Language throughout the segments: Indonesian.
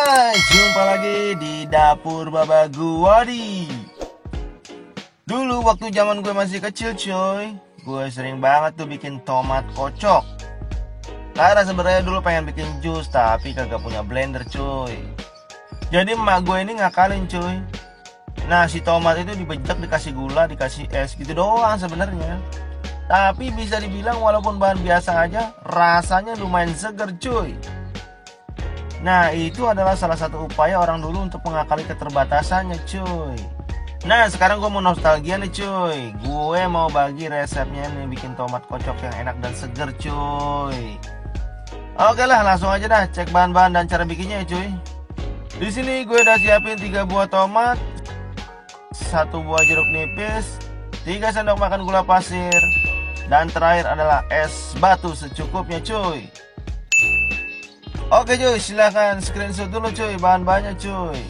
guys, jumpa lagi di dapur Baba Guwadi. Dulu waktu zaman gue masih kecil cuy, gue sering banget tuh bikin tomat kocok. Karena sebenarnya dulu pengen bikin jus tapi kagak punya blender cuy. Jadi emak gue ini ngakalin cuy. Nah si tomat itu dibejek, dikasih gula, dikasih es gitu doang sebenarnya. Tapi bisa dibilang walaupun bahan biasa aja, rasanya lumayan seger cuy. Nah itu adalah salah satu upaya orang dulu untuk mengakali keterbatasannya cuy. Nah sekarang gue mau nostalgia nih cuy. Gue mau bagi resepnya nih bikin tomat kocok yang enak dan seger cuy. Oke lah, langsung aja dah cek bahan-bahan dan cara bikinnya ya cuy. Di sini gue udah siapin 3 buah tomat, 1 buah jeruk nipis, 3 sendok makan gula pasir, dan terakhir adalah es batu secukupnya cuy. Oke cuy, silahkan screenshot dulu cuy bahan-bahannya cuy.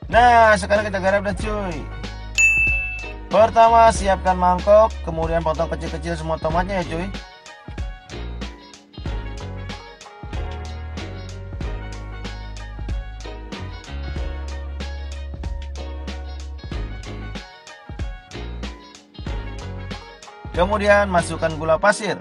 Nah sekarang kita garap dah cuy. Pertama siapkan mangkok, kemudian potong kecil-kecil semua tomatnya ya cuy. Kemudian masukkan gula pasir.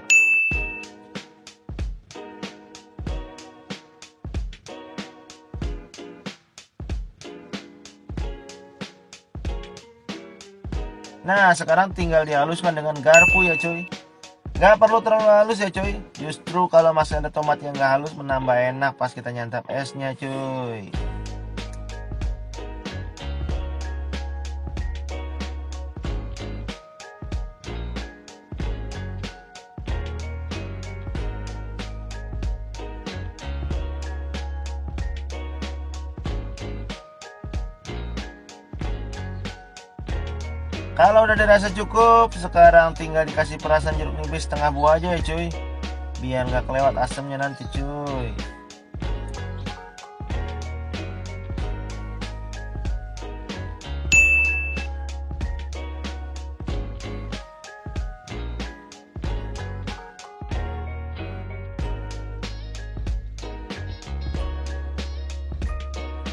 Nah sekarang tinggal dihaluskan dengan garpu ya cuy. Gak perlu terlalu halus ya cuy. Justru kalau masih ada tomat yang gak halus menambah enak pas kita nyantap esnya cuy. Kalau udah dirasa cukup, sekarang tinggal dikasih perasan jeruk nipis setengah buah aja ya cuy. Biar nggak kelewat asamnya nanti cuy.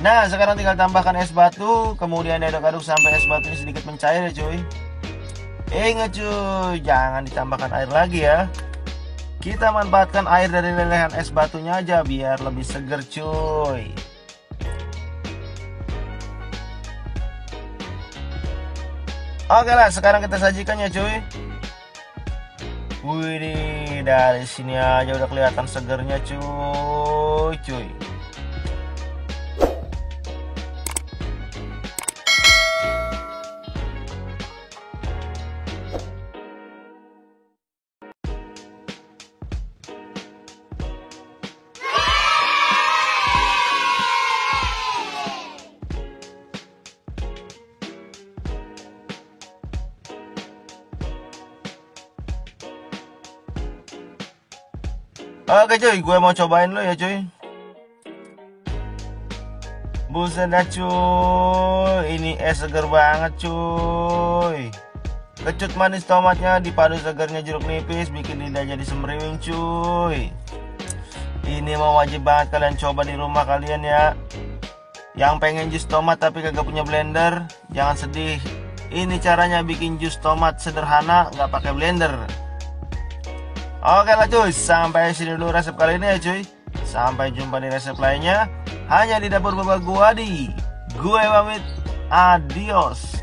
Nah sekarang tinggal tambahkan es batu, kemudian diaduk-aduk sampai es batunya sedikit mencair ya cuy. Ingat cuy, jangan ditambahkan air lagi ya. Kita manfaatkan air dari lelehan es batunya aja biar lebih seger cuy. Oke lah, sekarang kita sajikan ya cuy. Wih, dari sini aja udah kelihatan segernya cuy. Oke cuy, gue mau cobain lo ya cuy. Buset dah cuy, ini es seger banget cuy. Kecut manis tomatnya dipadu segernya jeruk nipis bikin lidah jadi semriwing cuy. Ini mau wajib banget kalian coba di rumah kalian ya. Yang pengen jus tomat tapi kagak punya blender, jangan sedih. Ini caranya bikin jus tomat sederhana, nggak pakai blender. Oke lah cuy, sampai sini dulu resep kali ini ya cuy. Sampai jumpa di resep lainnya hanya di dapur Baba Guwadi. Gue pamit, adios.